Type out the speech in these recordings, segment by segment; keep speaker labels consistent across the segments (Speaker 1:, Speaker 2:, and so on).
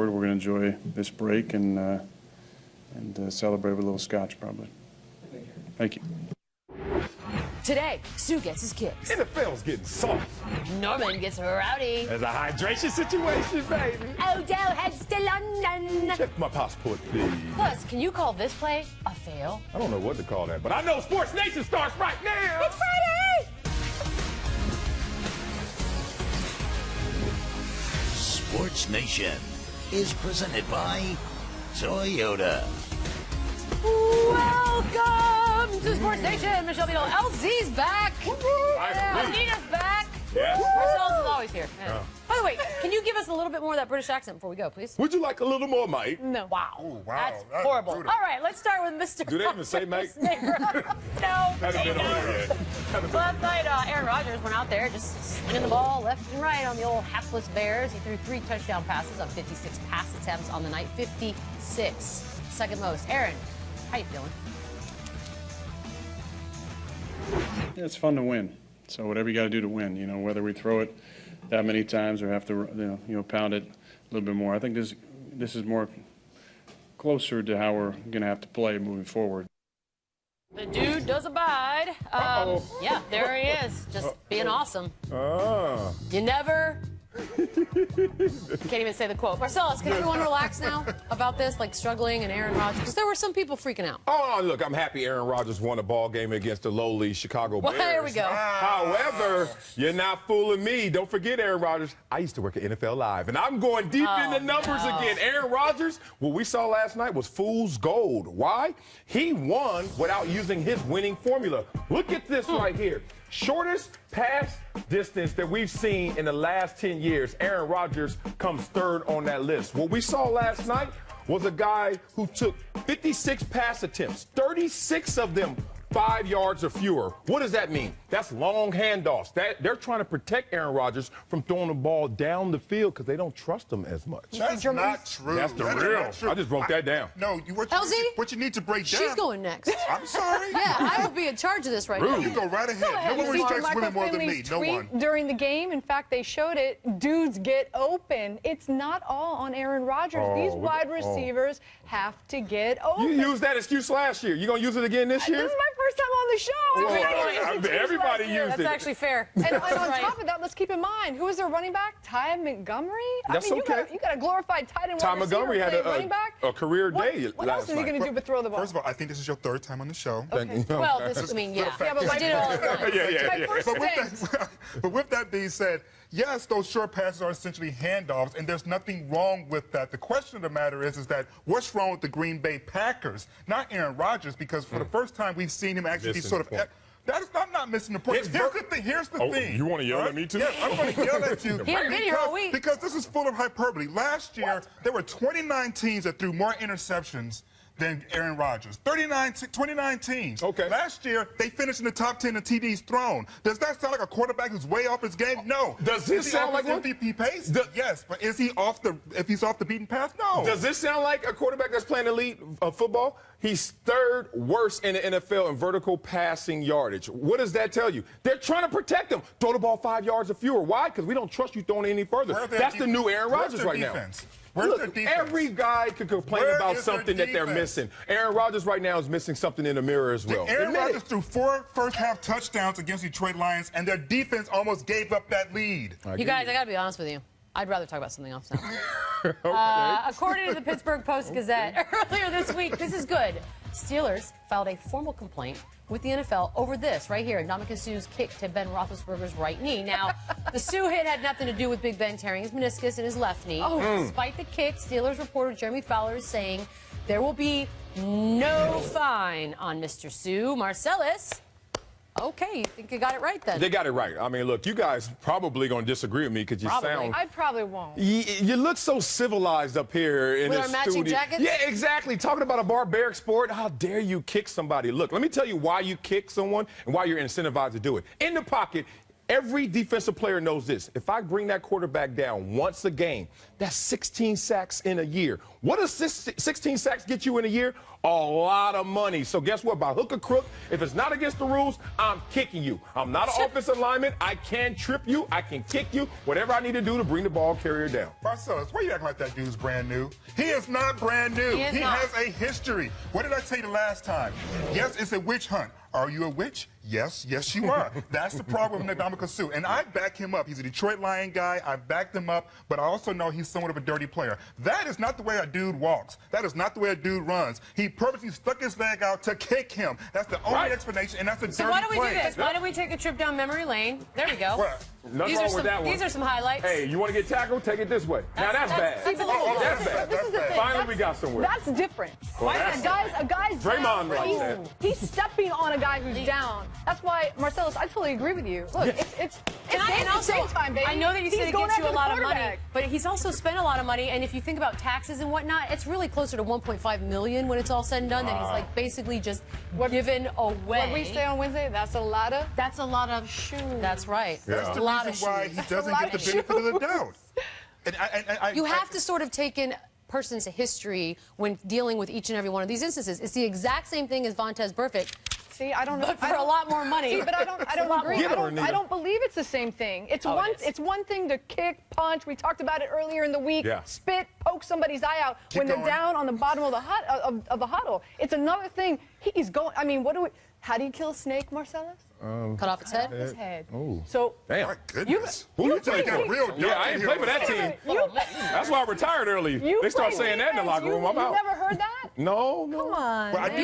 Speaker 1: We're going to enjoy this break and celebrate with a little scotch, probably. Thank you.
Speaker 2: Today, Suh gets his kicks.
Speaker 3: NFL's getting soft.
Speaker 2: Norman gets rowdy.
Speaker 3: There's a hydration situation, baby.
Speaker 2: Odell heads to London.
Speaker 3: Check my passport, please.
Speaker 2: Plus, can you call this play a fail?
Speaker 3: I don't know what to call that, but I know SportsNation starts right now.
Speaker 2: It's Friday!
Speaker 4: SportsNation is presented by Toyota.
Speaker 2: Welcome to SportsNation. Michelle Beadle. LZ's back. Anita's back.
Speaker 3: Yes.
Speaker 2: Marcellus is always here.
Speaker 3: Oh.
Speaker 2: By the way, can you give us a little bit more of that British accent before we go, please?
Speaker 3: Would you like a little more, Mike?
Speaker 2: No. Wow.
Speaker 5: Ooh, wow.
Speaker 2: That's
Speaker 5: That's
Speaker 2: horrible.
Speaker 5: brutal.
Speaker 2: All right, let's start with Mr.
Speaker 3: Do they even say Mike?
Speaker 2: No.
Speaker 3: Hasn't been on there yet.
Speaker 2: Last night, Aaron Rodgers went out there just slinging the ball left and right on the old hapless Bears. He threw 3 touchdown passes on 56 pass attempts on the night. 56. Second most. Aaron, how you feeling?
Speaker 1: Yeah, it's fun to win. So whatever you got to do to win, you know, whether we throw it that many times or have to, pound it a little bit more. I think this is more closer to how we're going to have to play moving forward.
Speaker 2: The dude does abide. Yeah, there he is, just being awesome. You never. Can't even say the quote. Marcellus, can everyone relax now about this, like struggling and Aaron Rodgers? Because there were some people freaking out.
Speaker 3: Oh, look, I'm happy Aaron Rodgers won a ball game against the lowly Chicago Bears.
Speaker 2: Well, there we go.
Speaker 3: However, you're not fooling me. Don't forget, Aaron Rodgers, I used to work at NFL Live, and I'm going deep in the numbers again. Aaron Rodgers, what we saw last night was fool's gold. Why? He won without using his winning formula. Look at this right here. Shortest pass distance that we've seen in the last 10 years, Aaron Rodgers comes third on that list. What we saw last night was a guy who took 56 pass attempts, 36 of them 5 yards or fewer. What does that mean? That's long handoffs. They're trying to protect Aaron Rodgers from throwing the ball down the field because they don't trust him as much.
Speaker 5: That's not true.
Speaker 3: That's the
Speaker 5: That is
Speaker 3: real.
Speaker 5: not true.
Speaker 3: I just wrote that down.
Speaker 5: No, what you need to break down.
Speaker 2: She's going next.
Speaker 5: I'm sorry.
Speaker 2: Yeah, I will be in charge of this right now.
Speaker 5: You go right ahead. No one respects women more than me. No one.
Speaker 6: During the game, in fact, they showed it. Dudes get open. It's not all on Aaron Rodgers. These wide receivers have to get open.
Speaker 3: You used that excuse last year. You gonna use it again this year?
Speaker 6: This is my first time on the show.
Speaker 3: Everybody used
Speaker 2: That's
Speaker 3: it.
Speaker 2: actually fair.
Speaker 6: And on top of that, let's keep in mind, who is their running back? Ty Montgomery?
Speaker 3: That's okay.
Speaker 6: You got a glorified tight end.
Speaker 3: Ty Montgomery had
Speaker 6: running back.
Speaker 3: a career day
Speaker 6: What
Speaker 3: last
Speaker 6: else is he
Speaker 3: night.
Speaker 6: going to do but throw the ball?
Speaker 5: First of all, I think this is your third time on the show.
Speaker 3: Thank you.
Speaker 2: Well, this, I mean, yeah.
Speaker 6: Yeah, but
Speaker 2: I did it all the time.
Speaker 3: Yeah.
Speaker 6: My first stint.
Speaker 5: But with that being said, yes, those short passes are essentially handoffs, and there's nothing wrong with that. The question of the matter is that what's wrong with the Green Bay Packers, not Aaron Rodgers, because for the first time we've seen him actually be
Speaker 3: Missing
Speaker 5: sort
Speaker 3: the
Speaker 5: of.
Speaker 3: point.
Speaker 5: I'm not missing the point. Here's the thing.
Speaker 3: You want to yell at me too?
Speaker 5: Yes, I'm going to yell at you.
Speaker 2: He hasn't been here all week.
Speaker 5: Because this is full of hyperbole. Last year, there were 29 teams that threw more interceptions than Aaron Rodgers. 29 teams.
Speaker 3: Okay.
Speaker 5: Last year, they finished in the top 10 in TDs thrown. Does that sound like a quarterback who's way off his game? No.
Speaker 3: Does this
Speaker 5: Is he
Speaker 3: sound
Speaker 5: off
Speaker 3: like
Speaker 5: his
Speaker 3: one?
Speaker 5: MVP pace? Yes, but is he if he's off the beaten path? No.
Speaker 3: Does this sound like a quarterback that's playing elite football? He's third worst in the NFL in vertical passing yardage. What does that tell you? They're trying to protect him. Throw the ball 5 yards or fewer. Why? Because we don't trust you throwing it any further. That's the new Aaron Rodgers right now.
Speaker 5: Where's their
Speaker 3: Look,
Speaker 5: defense?
Speaker 3: every guy could complain
Speaker 5: Where
Speaker 3: about
Speaker 5: is their
Speaker 3: something that they're
Speaker 5: defense?
Speaker 3: missing. Aaron Rodgers right now is missing something in the mirror as well.
Speaker 5: Aaron
Speaker 3: Admit
Speaker 5: Rodgers
Speaker 3: it.
Speaker 5: threw 4 first-half touchdowns against Detroit Lions, and their defense almost gave up that lead.
Speaker 2: You guys, I got to be honest with you. I'd rather talk about something else now.
Speaker 3: Okay.
Speaker 2: According to the Pittsburgh Post-Gazette earlier this week, this is good. Steelers filed a formal complaint with the NFL over this right here. Ndamukong Suh's kick to Ben Roethlisberger's right knee. Now, the Suh hit had nothing to do with Big Ben tearing his meniscus in his left knee. Despite the kick, Steelers reporter Jeremy Fowler is saying there will be no fine on Mr. Suh. Marcellus. Okay, you think you got it right then?
Speaker 3: They got it right. I mean, look, you guys probably going to disagree with me because you sound...
Speaker 6: I probably won't.
Speaker 3: You look so civilized up here in
Speaker 2: With
Speaker 3: this
Speaker 2: our matching
Speaker 3: studio.
Speaker 2: jackets?
Speaker 3: Yeah, exactly. Talking about a barbaric sport. How dare you kick somebody? Look, let me tell you why you kick someone and why you're incentivized to do it. In the pocket, Every defensive player knows this. If I bring that quarterback down once a game, that's 16 sacks in a year. What does 16 sacks get you in a year? A lot of money. So guess what? By hook or crook, if it's not against the rules, I'm kicking you. I'm not an offensive lineman. I can trip you. I can kick you. Whatever I need to do to bring the ball carrier down.
Speaker 5: Marcellus, why are you acting like that dude's brand new? He is not brand new.
Speaker 2: He is
Speaker 5: He
Speaker 2: not.
Speaker 5: has a history. What did I tell you the last time? Yes, it's a witch hunt. Are you a witch? Yes, yes, you are. That's the problem with Ndamukong Suh. And I back him up. He's a Detroit Lion guy. I backed him up, but I also know he's somewhat of a dirty player. That is not the way a dude walks. That is not the way a dude runs. He purposely stuck his leg out to kick him. That's the only explanation, and that's a
Speaker 2: So
Speaker 5: dirty
Speaker 2: why don't we
Speaker 5: play.
Speaker 2: do this? Why don't we take a trip down memory lane? There we go.
Speaker 5: What?
Speaker 3: Nothing wrong with that one.
Speaker 2: These are some highlights.
Speaker 3: Hey, you want to get tackled? Take it this way. Now that's bad.
Speaker 2: That's a little
Speaker 3: That's bad.
Speaker 6: This is the thing.
Speaker 3: Finally, we got somewhere.
Speaker 6: That's different.
Speaker 3: Well, that's-
Speaker 6: A guy's
Speaker 3: Draymond
Speaker 6: down.
Speaker 3: likes that.
Speaker 6: He's stepping on a guy who's down. That's why, Marcellus, I totally agree with you. Look, it's
Speaker 2: And also,
Speaker 6: time, baby.
Speaker 2: I know that he said
Speaker 6: He's
Speaker 2: it
Speaker 6: going
Speaker 2: gets you
Speaker 6: after
Speaker 2: a
Speaker 6: the
Speaker 2: lot of money,
Speaker 6: quarterback.
Speaker 2: but he's also spent a lot of money. And if you think about taxes and whatnot, it's really closer to 1.5 million when it's all said and done. That he's like basically just given away.
Speaker 6: What we say on Wednesday, that's a lot of.
Speaker 2: That's a lot of shoes. That's right.
Speaker 3: Yeah.
Speaker 2: That's
Speaker 5: That's
Speaker 2: a
Speaker 5: the
Speaker 2: lot
Speaker 5: reason
Speaker 2: of
Speaker 5: why
Speaker 2: shoes.
Speaker 5: he doesn't get the benefit of the doubt. And
Speaker 2: You have to sort of take in person's history when dealing with each and every one of these instances. It's the exact same thing as Vontaze Burfict,
Speaker 6: See, I don't know.
Speaker 2: but for a lot more money.
Speaker 6: See, but I don't agree.
Speaker 3: Get her,
Speaker 6: I
Speaker 3: Anita.
Speaker 6: don't believe it's the same thing. It's
Speaker 2: Oh,
Speaker 6: one.
Speaker 2: it is.
Speaker 6: It's one thing to kick, punch. We talked about it earlier in the week.
Speaker 3: Yeah.
Speaker 6: Spit, poke somebody's eye out
Speaker 5: Keep
Speaker 6: when they're
Speaker 5: going.
Speaker 6: down on the bottom of the of the huddle. It's another thing. He's going. I mean, how do you kill a snake, Marcellus?
Speaker 2: Cut off its head.
Speaker 6: His head.
Speaker 3: Ooh.
Speaker 6: So
Speaker 3: Damn.
Speaker 5: My goodness.
Speaker 3: Who you
Speaker 5: Like
Speaker 3: play
Speaker 5: a
Speaker 3: for?
Speaker 5: real duck
Speaker 3: Yeah, I
Speaker 5: in
Speaker 3: ain't
Speaker 5: here
Speaker 3: play for
Speaker 5: on
Speaker 3: that
Speaker 5: the
Speaker 3: team.
Speaker 5: side.
Speaker 3: That's why I retired early. They start saying that in the locker room. I'm
Speaker 6: you
Speaker 3: out.
Speaker 6: never heard that?
Speaker 3: No.
Speaker 6: Come on.
Speaker 5: Well, I
Speaker 6: man.
Speaker 5: do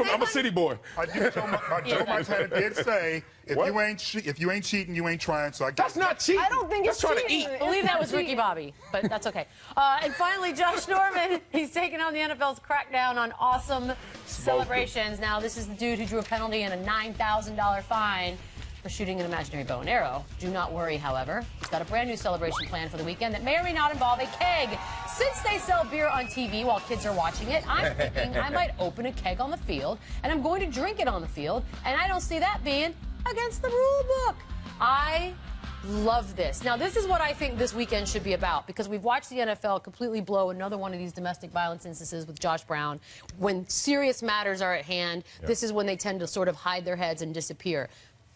Speaker 5: know-
Speaker 3: I'm a city boy.
Speaker 5: Joe Montana did say, if
Speaker 3: What?
Speaker 5: you ain't cheating, you ain't trying. So I guess
Speaker 3: That's not cheating.
Speaker 6: I don't think
Speaker 3: That's
Speaker 6: it's
Speaker 3: trying to
Speaker 6: cheating.
Speaker 3: eat.
Speaker 2: I believe that
Speaker 6: It's
Speaker 2: was Ricky
Speaker 6: cheating.
Speaker 2: Bobby, but that's okay. And finally, Josh Norman. He's taken on the NFL's crackdown on awesome celebrations. Now, this is the dude who drew a penalty and a $9,000 fine for shooting an imaginary bow and arrow. Do not worry, however. He's got a brand new celebration planned for the weekend that may or may not involve a keg. Since they sell beer on TV while kids are watching it, I'm thinking I might open a keg on the field, and I'm going to drink it on the field, and I don't see that being against the rule book. I love this. Now, this is what I think this weekend should be about, because we've watched the NFL completely blow another one of these domestic violence instances with Josh Brown. When serious matters are at hand, this is when they tend to sort of hide their heads and disappear.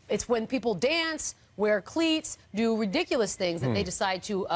Speaker 2: It's when people dance, wear cleats, do ridiculous things that they decide to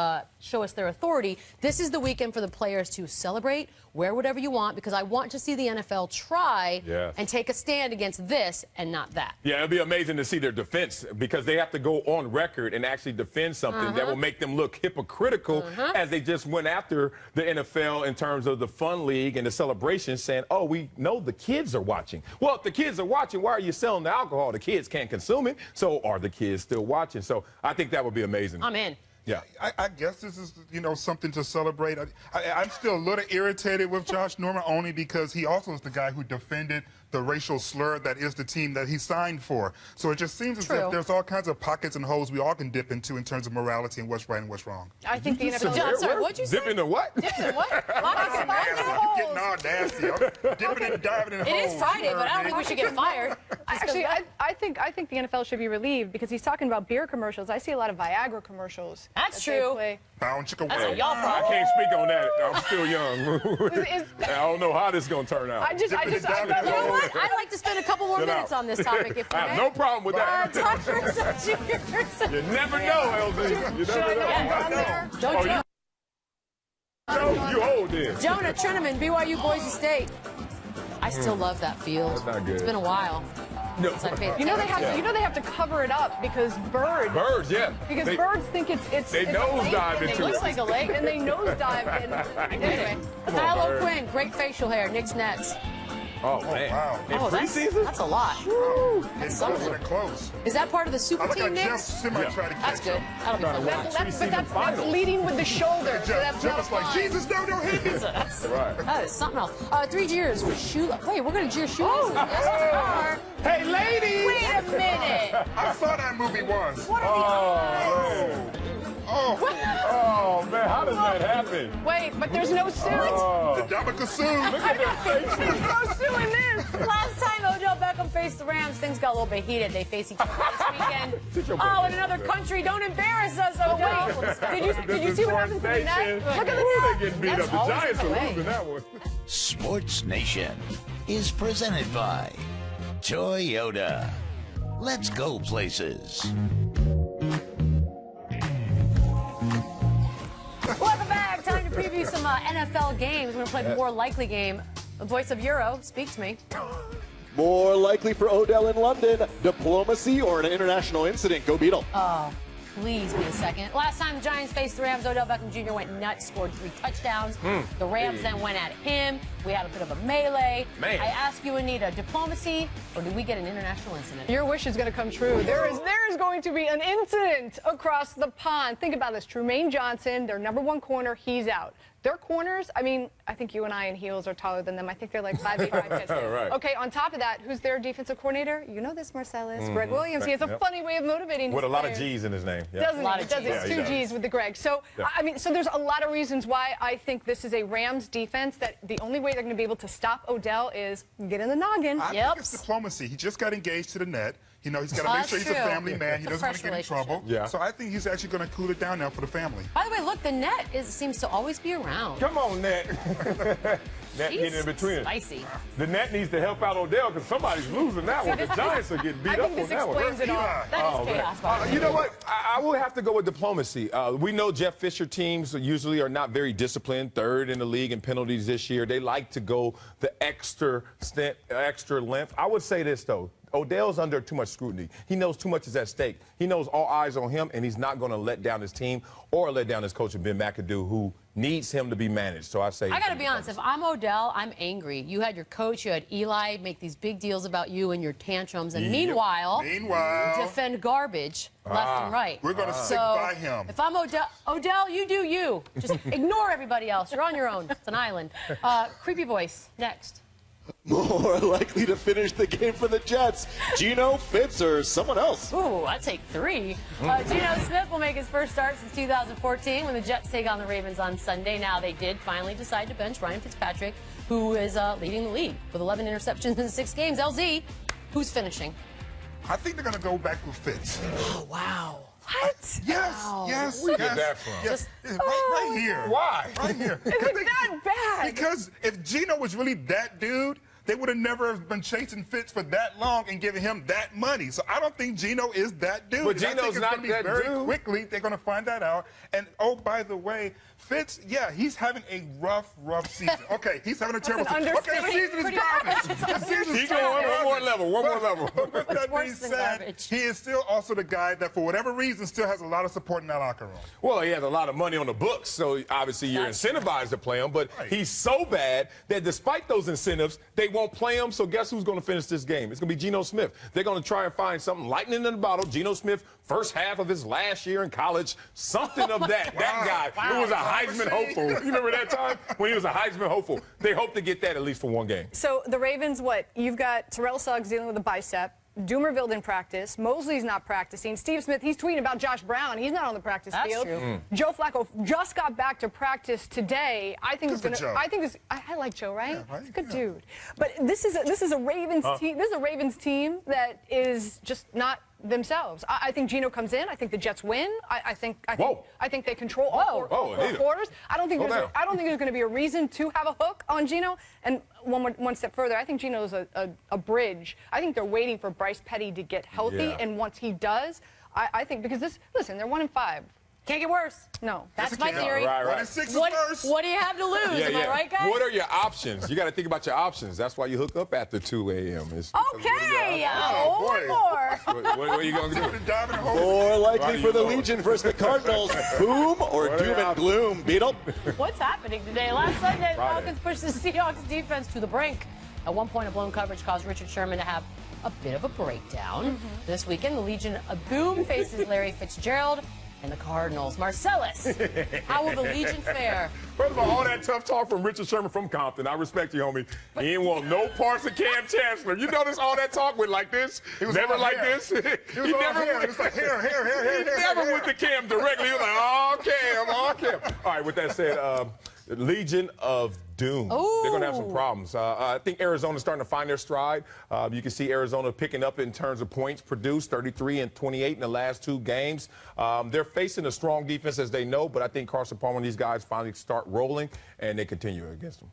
Speaker 2: show us their authority. This is the weekend for the players to celebrate, wear whatever you want, because I want to see the NFL try and take a stand against this and not that.
Speaker 3: Yeah, it'll be amazing to see their defense, because they have to go on record and actually defend something that will make them look hypocritical as they just went after the NFL in terms of the Fun League and the celebration, saying, oh, we know the kids are watching. Well, if the kids are watching, why are you selling the alcohol? The kids can't consume it, so are the kids still watching? So I think that would be amazing.
Speaker 2: I'm in.
Speaker 3: Yeah.
Speaker 5: I guess this is, something to celebrate. I'm still a little irritated with Josh Norman, only because he also is the guy who defended the racial slur that is the team that he signed for. So it just seems as if there's all kinds of pockets and holes we all can dip into in terms of morality and what's right and what's wrong.
Speaker 6: I think the NFL.
Speaker 2: John, sorry, what'd you say?
Speaker 3: Dip into what?
Speaker 2: Dip in what?
Speaker 5: You're getting all nasty. I'm dipping and diving in
Speaker 2: It
Speaker 5: holes.
Speaker 2: is Friday, but I don't think we should get fired.
Speaker 6: Actually, I think the NFL should be relieved, because he's talking about beer commercials. I see a lot of Viagra commercials.
Speaker 2: That's
Speaker 6: that they
Speaker 2: true.
Speaker 6: play.
Speaker 5: Bound chicka
Speaker 2: That's a
Speaker 5: wow.
Speaker 2: y'all
Speaker 3: I
Speaker 2: problem.
Speaker 3: can't speak on that. I'm still young. I don't know how this is going to turn out.
Speaker 2: You know what? I'd like to spend a couple more
Speaker 3: Get
Speaker 2: minutes
Speaker 3: out.
Speaker 2: on this topic, if
Speaker 3: I
Speaker 2: you
Speaker 3: have
Speaker 2: may.
Speaker 3: no problem with that.
Speaker 2: Tucker Jr.
Speaker 3: You never know, LZ. You never know.
Speaker 2: Yeah. Don't you?
Speaker 3: No, you old then.
Speaker 2: Jonah Trineman, BYU Boise State. I still love that field.
Speaker 3: That's not good.
Speaker 2: It's been a while.
Speaker 3: No.
Speaker 2: since I paid
Speaker 6: You know they
Speaker 2: attention.
Speaker 6: have. You know they have to cover it up because birds.
Speaker 3: Birds, yeah.
Speaker 6: Because
Speaker 3: They-
Speaker 6: birds think it's
Speaker 3: they
Speaker 6: it's a lake,
Speaker 3: nosedive
Speaker 6: and they
Speaker 3: into
Speaker 6: look
Speaker 3: it.
Speaker 6: like a lake, and they nosedive. Anyway,
Speaker 2: Kyle
Speaker 3: Bird.
Speaker 2: O'Quinn, great facial hair. Knicks Nets.
Speaker 3: Oh, man.
Speaker 5: wow.
Speaker 3: In
Speaker 2: Oh,
Speaker 3: preseason?
Speaker 2: that's a lot.
Speaker 5: It's closer than close.
Speaker 2: Is that part of the
Speaker 5: I
Speaker 2: super
Speaker 5: look
Speaker 2: team,
Speaker 5: like Jeff
Speaker 2: Knicks?
Speaker 5: Semi tried to
Speaker 2: That's
Speaker 5: catch
Speaker 2: good.
Speaker 5: him.
Speaker 2: That'll be fun.
Speaker 6: that's leading with the shoulder. So that's
Speaker 5: Jeff
Speaker 6: not
Speaker 5: was like,
Speaker 6: fun.
Speaker 5: Jesus, no, don't hit me.
Speaker 3: Right.
Speaker 2: That is something else. 3 cheers for shoe. Wait, we're going to cheer shoelaces. Yes, we are.
Speaker 3: Hey, ladies!
Speaker 2: Wait a minute.
Speaker 5: I saw that movie once.
Speaker 2: What are
Speaker 3: Oh,
Speaker 5: Oh,
Speaker 3: oh, man, how does that What happened?
Speaker 6: Wait, but there's no suit.
Speaker 5: Ndamukong Suh.
Speaker 3: Look at their faces.
Speaker 6: There's no suit in this.
Speaker 2: Last time Odell Beckham faced the Rams, things got a little bit heated. They face each other this weekend. Oh, in another country. Don't embarrass us, Odell. Did you see what happened to the net? Look at the
Speaker 3: Ooh,
Speaker 6: net.
Speaker 3: they getting beat
Speaker 2: That's
Speaker 3: up. The
Speaker 2: always
Speaker 3: Giants
Speaker 2: the
Speaker 3: are
Speaker 2: way.
Speaker 3: losing that one.
Speaker 4: Sports Nation is presented by Toyota. Let's go places.
Speaker 2: Welcome back. Time to preview some NFL games. We're going to play the more likely game. The voice of Euro, speak to me.
Speaker 7: More likely for Odell in London, diplomacy or an international incident. Go Beadle.
Speaker 2: Please be a second. Last time the Giants faced the Rams, Odell Beckham Jr. went nuts, scored 3 touchdowns. The Rams then went at him. We had a bit of a melee.
Speaker 3: Man.
Speaker 2: I ask you, Anita, diplomacy or do we get an international incident?
Speaker 6: Your wish is going to come true. There is going to be an incident across the pond. Think about this. Trumaine Johnson, their number 1 corner, he's out. Their corners, I mean, I think you and I in heels are taller than them. I think they're like 5'8", 5'10".
Speaker 3: Right.
Speaker 6: Okay, on top of that, who's their defensive coordinator? You know this, Marcellus. Greg Williams. He has a
Speaker 3: Yep.
Speaker 6: funny way of motivating
Speaker 3: With a
Speaker 6: his
Speaker 3: lot of
Speaker 6: players.
Speaker 3: G's in his name. Yeah.
Speaker 6: Doesn't
Speaker 2: Lot
Speaker 6: he?
Speaker 2: of
Speaker 6: Does
Speaker 2: Gs.
Speaker 6: it?
Speaker 3: Yeah, he
Speaker 6: 2
Speaker 3: does.
Speaker 6: G's with the Greg. So,
Speaker 3: Yeah.
Speaker 6: I mean, so there's a lot of reasons why I think this is a Rams defense that the only way they're going to be able to stop Odell is get in the noggin.
Speaker 5: I
Speaker 2: Yep.
Speaker 5: think it's diplomacy. He just got engaged to the net. You know, he's got to
Speaker 2: Oh,
Speaker 5: make
Speaker 2: that's
Speaker 5: sure he's a
Speaker 2: true.
Speaker 5: family man. He
Speaker 2: It's a
Speaker 5: doesn't want to
Speaker 2: fresh
Speaker 5: get in trouble.
Speaker 2: relationship.
Speaker 3: Yeah.
Speaker 5: So I think he's actually going to cool it down now for the family.
Speaker 2: By the way, look, the net seems to always be around.
Speaker 3: Come on, Net. Net
Speaker 2: He's
Speaker 3: getting in between.
Speaker 2: spicy.
Speaker 3: The Net needs to help out Odell because somebody's losing that one. The Giants are getting beat
Speaker 6: I
Speaker 3: up
Speaker 6: think
Speaker 3: on
Speaker 6: this
Speaker 3: that one.
Speaker 6: explains it all.
Speaker 2: That is chaos, by the way.
Speaker 3: You know what? I will have to go with diplomacy. We know Jeff Fisher teams usually are not very disciplined, 3rd in the league in penalties this year. They like to go the extra length. I would say this, though. Odell's under too much scrutiny. He knows too much is at stake. He knows all eyes on him, and he's not going to let down his team or let down his coach, Ben McAdoo, who needs him to be managed. So I say...
Speaker 2: I got to be honest. If I'm Odell, I'm angry. You had your coach, you had Eli make these big deals about you and your tantrums, and meanwhile, defend garbage left and right.
Speaker 5: We're going to stick
Speaker 2: So,
Speaker 5: by him.
Speaker 2: If I'm Odell, you do you. Just ignore everybody else. You're on your own. It's an island. Creepy voice. Next.
Speaker 7: More likely to finish the game for the Jets, Geno, Fitz, or someone else.
Speaker 2: Ooh, I take 3. Geno Smith will make his first start since 2014 when the Jets take on the Ravens on Sunday. Now, they did finally decide to bench Ryan Fitzpatrick, who is leading the league with 11 interceptions in 6 games. LZ, who's finishing?
Speaker 5: I think they're going to go back with Fitz.
Speaker 2: Oh, wow.
Speaker 6: What?
Speaker 5: Yes.
Speaker 3: Where you get that from?
Speaker 5: Yes. Right here.
Speaker 3: Why?
Speaker 5: Right here.
Speaker 6: Is it that bad?
Speaker 5: Because if Geno was really that dude, they would have never been chasing Fitz for that long and giving him that money. So I don't think Geno is that dude.
Speaker 3: But
Speaker 5: And I think
Speaker 3: Geno's
Speaker 5: it's
Speaker 3: not
Speaker 5: gonna be
Speaker 3: that
Speaker 5: very
Speaker 3: dude.
Speaker 5: quickly. They're going to find that out. And oh, by the way, Fitz, yeah, he's having a rough season. Okay, he's having a terrible
Speaker 6: an
Speaker 5: season. Okay, the
Speaker 6: understatement.
Speaker 5: season is
Speaker 6: Pretty
Speaker 5: garbage. The season's
Speaker 3: Keep going. One more level. One more level.
Speaker 5: But with that
Speaker 2: worse
Speaker 5: being
Speaker 2: than
Speaker 5: said,
Speaker 2: garbage?
Speaker 5: he is still also the guy that, for whatever reason, still has a lot of support in that locker room.
Speaker 3: Well, he has a lot of money on the books, so obviously you're incentivized to play him. But
Speaker 5: Right.
Speaker 3: he's so bad that despite those incentives, they won't play him. So guess who's going to finish this game? It's going to be Geno Smith. They're going to try and find something lightning in the bottle. Geno Smith, first half of his last year in college, something of that. That guy who was a Heisman hopeful. You remember that time when he was a Heisman hopeful? They hope to get that at least for one game.
Speaker 6: So the Ravens, what? You've got Terrell Suggs dealing with a bicep. Doomerville didn't practice. Mosley's not practicing. Steve Smith, he's tweeting about Josh Brown. He's not on the practice
Speaker 2: That's
Speaker 6: field.
Speaker 2: true.
Speaker 6: Joe Flacco just got back to practice today. I think
Speaker 5: Good for Joe.
Speaker 6: I like Joe, right?
Speaker 5: Yeah, right?
Speaker 6: He's a good
Speaker 5: Yeah.
Speaker 6: dude. But this is a Ravens team. This is a Ravens team that is just not themselves. I think Geno comes in. I think the Jets win. I think they control all four
Speaker 3: Anita.
Speaker 6: quarters. I don't think
Speaker 3: Slow down.
Speaker 6: there's going to be a reason to have a hook on Geno. And one step further, I think Geno's a bridge. I think they're waiting for Bryce Petty to get healthy,
Speaker 3: Yeah.
Speaker 6: and once he does, I think because listen, they're 1-5.
Speaker 2: Can't get worse.
Speaker 6: No.
Speaker 2: That's
Speaker 5: Yes, it
Speaker 2: my
Speaker 5: can.
Speaker 2: theory.
Speaker 3: Right, right.
Speaker 5: 1-6 is
Speaker 2: What,
Speaker 5: first.
Speaker 2: what do you have to lose? Am I right, guys?
Speaker 3: What are your options? You got to think about your options. That's why you hook up after 2 a.m. It's because what are your
Speaker 2: Okay.
Speaker 3: options?
Speaker 5: Oh,
Speaker 2: One
Speaker 5: boy.
Speaker 2: more.
Speaker 3: What are you going to do?
Speaker 5: The dive in the hole.
Speaker 7: More likely
Speaker 3: Right,
Speaker 7: for the
Speaker 3: you know.
Speaker 7: Legion versus the Cardinals, boom or
Speaker 3: What are
Speaker 7: doom
Speaker 3: your
Speaker 7: and gloom. Beadle.
Speaker 2: What's happening today? Last Sunday, the
Speaker 3: Friday.
Speaker 2: Falcons pushed the Seahawks defense to the brink. At one point, a blown coverage caused Richard Sherman to have a bit of a breakdown. This weekend, the Legion of Boom faces Larry Fitzgerald. and the Cardinals. Marcellus, how will the Legion fare?
Speaker 3: First of all that tough talk from Richard Sherman from Compton. I respect you, homie. He ain't want no parts of Cam Chancellor. You notice all that talk went like this?
Speaker 5: He was
Speaker 3: never
Speaker 5: all
Speaker 3: like
Speaker 5: hair.
Speaker 3: this.
Speaker 5: He was all hair. He was like, hair.
Speaker 3: He never went to Cam directly. He was like, oh, Cam. All right, with that said, Legion of Doom.
Speaker 2: Ooh.
Speaker 3: They're going to have some problems. I think Arizona's starting to find their stride. You can see Arizona picking up in terms of points produced, 33 and 28 in the last 2 games. They're facing a strong defense, as they know, but I think Carson Palmer and these guys finally start rolling, and they continue against them.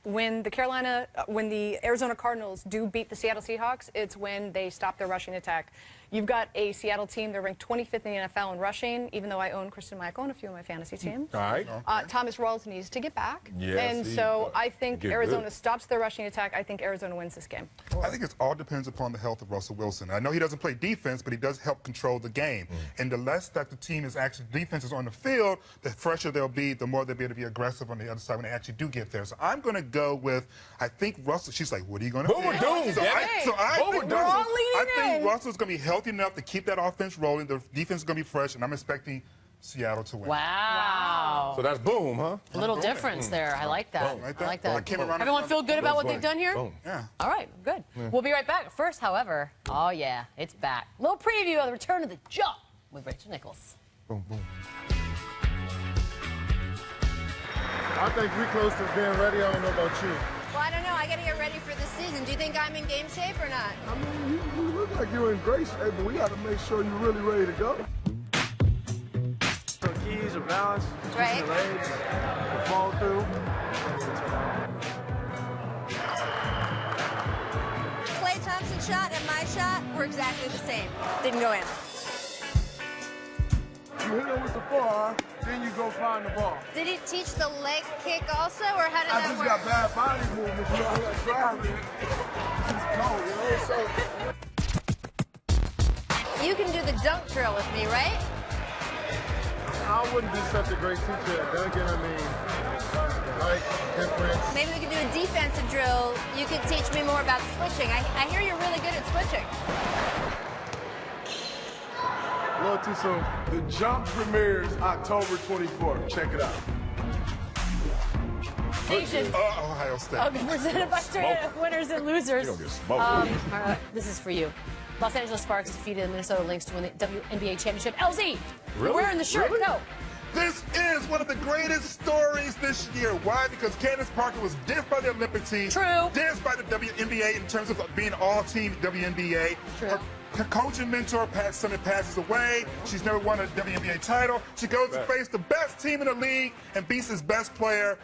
Speaker 6: When the Arizona Cardinals do beat the Seattle Seahawks, it's when they stop their rushing attack. You've got a Seattle team, they're ranked 25th in the NFL in rushing, even though I own Christian Michael and a few of my fantasy teams.
Speaker 3: All right.
Speaker 6: Thomas Rawls needs to get back.
Speaker 3: Yes,
Speaker 6: and so I think
Speaker 3: get
Speaker 6: Arizona
Speaker 3: good.
Speaker 6: stops their rushing attack. I think Arizona wins this game.
Speaker 5: I think it all depends upon the health of Russell Wilson. I know he doesn't play defense, but he does help control the game. And the less that the team is actually defense is on the field, the fresher they'll be, the more they'll be able to be aggressive on the other side when they actually do get there. So I'm going to go with, I think Russell. She's like, what are you going to do?
Speaker 3: Boomer Doom,
Speaker 5: So
Speaker 3: damn it.
Speaker 5: I think Russell's going to be healthy enough to keep that offense rolling. The defense is going to be fresh, and I'm expecting Seattle to win.
Speaker 2: Wow.
Speaker 3: So that's boom, huh?
Speaker 2: A little difference there. I like that.
Speaker 5: Like
Speaker 2: I like that.
Speaker 5: I came around
Speaker 2: Everyone feel good about what they've done here?
Speaker 3: Boom.
Speaker 5: Yeah.
Speaker 2: All right, good. We'll be right back. First, however, oh yeah, it's back. Little preview of the return of the jump with Rachel Nichols.
Speaker 3: Boom, boom.
Speaker 8: I think we're close to being ready. I don't know about you.
Speaker 9: Well, I don't know. I got to get ready for this season. Do you think I'm in game shape or not?
Speaker 8: I mean, you look like you're in great shape, but we got to make sure you're really ready to go. So keys or balance,
Speaker 9: Right.
Speaker 8: the legs, the fall through.
Speaker 9: Klay Thompson's shot and my shot were exactly the same. Didn't go in.
Speaker 8: You hit it with the forearm, then you go find the ball.
Speaker 9: Did he teach the leg kick also, or how did
Speaker 8: I
Speaker 9: that
Speaker 8: just
Speaker 9: work?
Speaker 8: got bad body movements, you know, I got driving. It's cold, you know, so.
Speaker 9: You can do the dunk drill with me, right?
Speaker 8: I wouldn't be such a great teacher at dunking. I mean, height, difference.
Speaker 9: Maybe we could do a defensive drill. You could teach me more about switching. I hear you're really good at switching.
Speaker 8: A little too soon. The Jump premieres October 24th. Check it out.
Speaker 2: Nation.
Speaker 5: Ohio State.
Speaker 2: Presented by Toyota Winners and Losers.
Speaker 3: You don't get smoked.
Speaker 2: All right, this is for you. Los Angeles Sparks defeated the Minnesota Lynx to win the WNBA championship. LZ, you're wearing the shirt.
Speaker 3: Really?
Speaker 2: Go.
Speaker 5: This is one of the greatest stories this year. Why? Because Candace Parker was ditched by the Olympic team.
Speaker 2: True.
Speaker 5: Ditched by the WNBA in terms of being all-team WNBA.
Speaker 2: True.
Speaker 5: Her coach and mentor, Sunday, passes away. She's never won a WNBA title. She goes to face the best team in the league and beats his best player.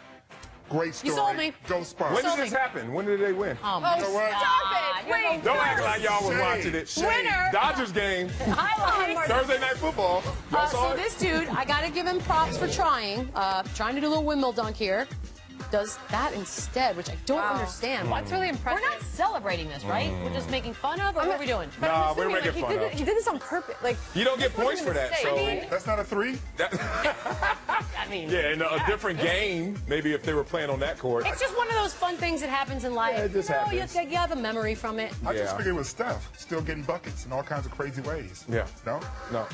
Speaker 5: Great story.
Speaker 2: You sold me.
Speaker 5: Go Sparks.
Speaker 3: When did this happen? When did they win?
Speaker 2: Oh, my
Speaker 5: know what?
Speaker 6: Stop it!
Speaker 2: You're
Speaker 6: Wait.
Speaker 2: the
Speaker 3: Don't act
Speaker 2: worst.
Speaker 3: like y'all was
Speaker 5: Shade.
Speaker 3: watching it.
Speaker 5: Shade.
Speaker 2: Winner.
Speaker 3: Dodgers game.
Speaker 2: Highlights.
Speaker 3: Thursday Night Football. Y'all saw
Speaker 2: So
Speaker 3: it?
Speaker 2: this dude, I got to give him props for trying to do a little windmill dunk here. Does that instead, which I don't understand.
Speaker 6: That's really impressive.
Speaker 2: We're not celebrating this, right? We're just making fun of, or what are we doing?
Speaker 6: But
Speaker 3: Nah,
Speaker 6: I'm
Speaker 3: we're
Speaker 6: assuming,
Speaker 3: making
Speaker 6: like,
Speaker 3: fun of.
Speaker 6: he did this on purpose. Like,
Speaker 3: You don't get
Speaker 6: this wasn't
Speaker 3: points
Speaker 6: a
Speaker 3: for that,
Speaker 6: mistake.
Speaker 3: so.
Speaker 6: I mean,
Speaker 5: That's not a three?
Speaker 2: I mean,
Speaker 3: Yeah, in a different game, maybe if they were playing on that court.
Speaker 2: it's just one of those fun things that happens in life.
Speaker 3: Yeah, it just happens.
Speaker 2: You have a memory from it.
Speaker 5: I just
Speaker 3: Yeah.
Speaker 5: figured it was Steph, still getting buckets in all kinds of crazy ways.
Speaker 3: Yeah.
Speaker 5: No?
Speaker 3: No.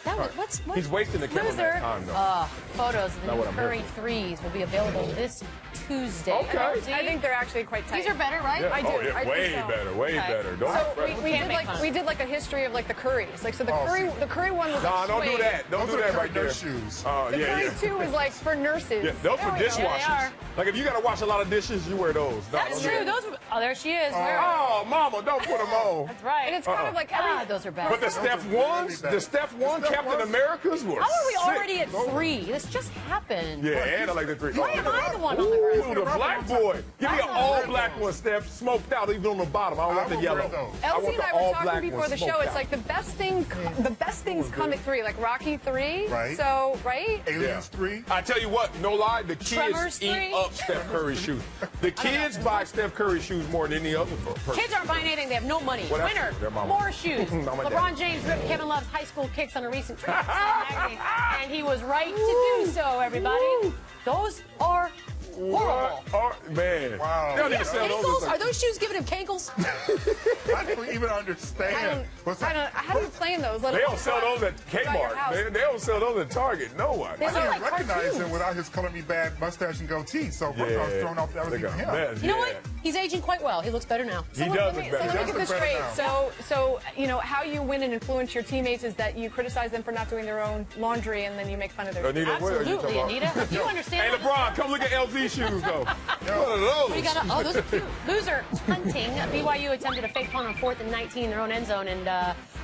Speaker 2: That was, what?
Speaker 3: He's wasting the cameraman
Speaker 2: Loser.
Speaker 3: time, though.
Speaker 2: Photos of the
Speaker 3: Not
Speaker 2: new
Speaker 3: what I'm here
Speaker 2: Curry
Speaker 3: for.
Speaker 2: threes will be available this Tuesday.
Speaker 3: Okay.
Speaker 6: I think they're actually quite tight.
Speaker 2: These are better, right?
Speaker 3: Yeah.
Speaker 6: I do.
Speaker 3: Oh, yeah,
Speaker 6: I think
Speaker 3: way
Speaker 6: so.
Speaker 3: better, way
Speaker 2: Okay.
Speaker 3: better. Don't
Speaker 6: So
Speaker 3: fret.
Speaker 6: we
Speaker 2: Can't
Speaker 6: did
Speaker 2: make fun.
Speaker 6: like a history of like the Currys. Like so the
Speaker 5: Oh,
Speaker 6: Curry one was
Speaker 3: Nah,
Speaker 6: like
Speaker 3: don't do
Speaker 6: suede.
Speaker 3: that. Don't
Speaker 5: Those
Speaker 3: do
Speaker 5: are
Speaker 3: that right there.
Speaker 5: nurse shoes.
Speaker 6: The
Speaker 3: Yeah,
Speaker 6: Curry
Speaker 3: yeah.
Speaker 6: 2 was like for nurses.
Speaker 3: Yeah, those for
Speaker 6: There we go.
Speaker 3: dishwashers.
Speaker 2: are.
Speaker 3: Like if you gotta wash a lot of dishes, you wear those. No,
Speaker 2: That's
Speaker 3: don't do
Speaker 2: true.
Speaker 3: that.
Speaker 2: Those. Oh, there she is. Where?
Speaker 3: Oh, mama, don't put them on.
Speaker 2: That's right.
Speaker 6: And it's kind of like
Speaker 2: God, those are bad.
Speaker 3: But the Steph ones, the Steph one Captain Americas were
Speaker 2: How are we
Speaker 3: sick.
Speaker 2: already at 3? This just happened.
Speaker 3: Yeah, and I like the three.
Speaker 2: Why am I the one on the
Speaker 3: Ooh,
Speaker 2: ground?
Speaker 3: the black boy. Give me an
Speaker 2: I'm
Speaker 3: all
Speaker 2: not
Speaker 3: black one, Steph. Smoked out, even on the bottom. I don't want the
Speaker 5: will wear
Speaker 3: yellow.
Speaker 5: those.
Speaker 3: I
Speaker 6: Elsie
Speaker 3: want
Speaker 6: and
Speaker 3: the
Speaker 6: I were
Speaker 3: all
Speaker 6: talking
Speaker 3: black
Speaker 6: before
Speaker 3: one
Speaker 6: the show.
Speaker 3: smoked
Speaker 6: It's
Speaker 3: out.
Speaker 6: like the best things come at 3, like Rocky 3.
Speaker 5: Right.
Speaker 6: So right.
Speaker 5: Aliens 3.
Speaker 3: I tell you what, no lie, the
Speaker 2: Tremors
Speaker 3: kids
Speaker 2: 3?
Speaker 3: eat up Steph Curry shoes. The kids buy Steph Curry shoes more than any other person.
Speaker 2: Kids aren't buying anything. They have no money.
Speaker 3: Well, that's
Speaker 2: Winner.
Speaker 3: true. Their mama.
Speaker 2: More shoes.
Speaker 3: Mama and
Speaker 2: LeBron
Speaker 3: daddy.
Speaker 2: James ripped Kevin Love's high school kicks on a recent trip to Magazine, and he was right to do so, everybody. Those are Horrible.
Speaker 3: Man.
Speaker 5: Wow.
Speaker 3: They don't even sell
Speaker 2: Cankles?
Speaker 3: those.
Speaker 2: Are those shoes giving him cankles?
Speaker 5: I don't even understand.
Speaker 6: How do you play in those?
Speaker 3: They don't sell those at
Speaker 6: Around your
Speaker 3: Kmart.
Speaker 6: house.
Speaker 3: They don't sell those at Target. No one.
Speaker 2: They
Speaker 5: I
Speaker 2: look
Speaker 5: didn't
Speaker 2: like
Speaker 5: recognize
Speaker 2: cartoons.
Speaker 5: him without his color me bad mustache and goatee. So first I was thrown off that was even him.
Speaker 2: You know what? He's aging quite well. He looks better now.
Speaker 3: He does
Speaker 6: Let
Speaker 3: look
Speaker 6: me
Speaker 3: better.
Speaker 6: get this
Speaker 5: better
Speaker 6: straight.
Speaker 5: now.
Speaker 6: So you know how you win and influence your teammates is that you criticize them for not doing their own laundry and then you make fun of their.
Speaker 3: Anita, what are you
Speaker 2: Absolutely,
Speaker 3: talking about?
Speaker 2: Anita. You understand?
Speaker 3: Hey, LeBron, come look at LZ shoes, though. What are those?
Speaker 2: We got those are cute. Loser punting. BYU attempted a fake punt on 4th and 19 in their own end zone, and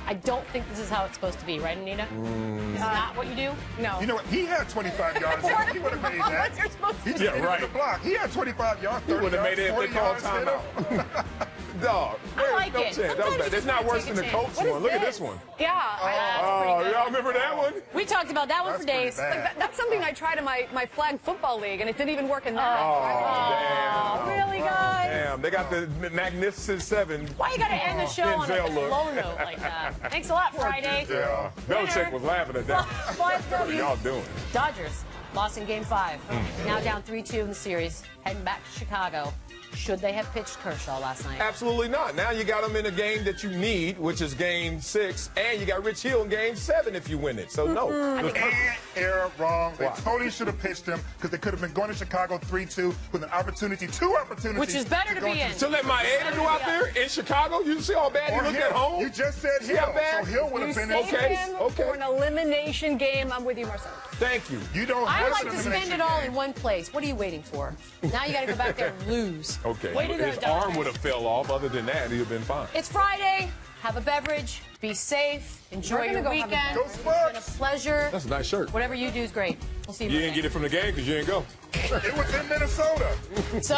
Speaker 2: I don't think this is how it's supposed to be, right, Anita? Is not what you do?
Speaker 6: No.
Speaker 5: You know what? He had 25 yards. He would have made that.
Speaker 6: What you're supposed to
Speaker 5: He
Speaker 6: do.
Speaker 5: just hit the block. He had 25 yards.
Speaker 3: He would have made it if
Speaker 5: 40
Speaker 3: they called
Speaker 5: yards, hit him.
Speaker 3: timeout. Dog.
Speaker 2: I like
Speaker 3: no
Speaker 2: it.
Speaker 3: chance.
Speaker 2: Sometimes you
Speaker 3: It's not
Speaker 2: just
Speaker 3: worse
Speaker 2: take
Speaker 3: than
Speaker 2: a
Speaker 3: the
Speaker 2: chance.
Speaker 3: Colts
Speaker 6: What is
Speaker 3: one. Look at this one.
Speaker 6: Yeah.
Speaker 3: Oh, y'all remember that one?
Speaker 2: We talked about that one
Speaker 5: That's
Speaker 2: for days.
Speaker 5: pretty bad.
Speaker 6: That's something I tried in my flag football league, and it didn't even work in that.
Speaker 2: Oh, really, guys?
Speaker 3: Damn, they got the Magnificent Seven.
Speaker 2: Why you gotta end the show on a
Speaker 3: Denzel look.
Speaker 2: low note like that? Thanks a lot, Friday.
Speaker 3: Yeah. Belichick was laughing at that. What are y'all doing?
Speaker 2: Dodgers lost in Game 5. Now down 3-2 in the series, heading back to Chicago. Should they have pitched Kershaw last night?
Speaker 3: Absolutely not. Now you got them in a game that you need, which is Game 6, and you got Rich Hill in Game 7 if you win it. So no. It was perfect.
Speaker 5: And error wrong. They
Speaker 3: Why?
Speaker 5: totally should have pitched him because they could have been going to Chicago 3-2 with an opportunity, two opportunities.
Speaker 2: Which is better to
Speaker 5: go
Speaker 2: be in.
Speaker 3: To let my Ada go out there in Chicago, you see how bad he
Speaker 5: Or
Speaker 3: looked
Speaker 5: Hill.
Speaker 3: at home?
Speaker 5: You just said
Speaker 3: See how
Speaker 5: Hill.
Speaker 3: bad?
Speaker 5: So Hill would have
Speaker 6: You
Speaker 5: been
Speaker 6: saved
Speaker 3: Okay,
Speaker 6: him
Speaker 3: okay.
Speaker 6: for an elimination game. I'm with you, Marcellus.
Speaker 3: Thank you.
Speaker 5: You don't
Speaker 2: I
Speaker 5: have
Speaker 2: like
Speaker 5: an
Speaker 2: to spend
Speaker 5: elimination
Speaker 2: it all
Speaker 5: game.
Speaker 2: in one place. What are you waiting for? Now you got to go back there and lose.
Speaker 3: Okay.
Speaker 2: Way to go,
Speaker 3: His
Speaker 2: Dodgers.
Speaker 3: arm would have fell off. Other than that, he'd have been fine.
Speaker 2: It's Friday. Have a beverage. Be safe. Enjoy
Speaker 6: We're
Speaker 2: your
Speaker 6: gonna go have a-
Speaker 2: weekend.
Speaker 5: Go
Speaker 2: It's been a
Speaker 5: Sparks.
Speaker 2: pleasure.
Speaker 3: That's a nice shirt.
Speaker 2: Whatever you do is great. We'll see you
Speaker 3: You didn't
Speaker 2: Monday.
Speaker 3: get it from the game because you didn't go.
Speaker 5: It was in Minnesota.
Speaker 2: So?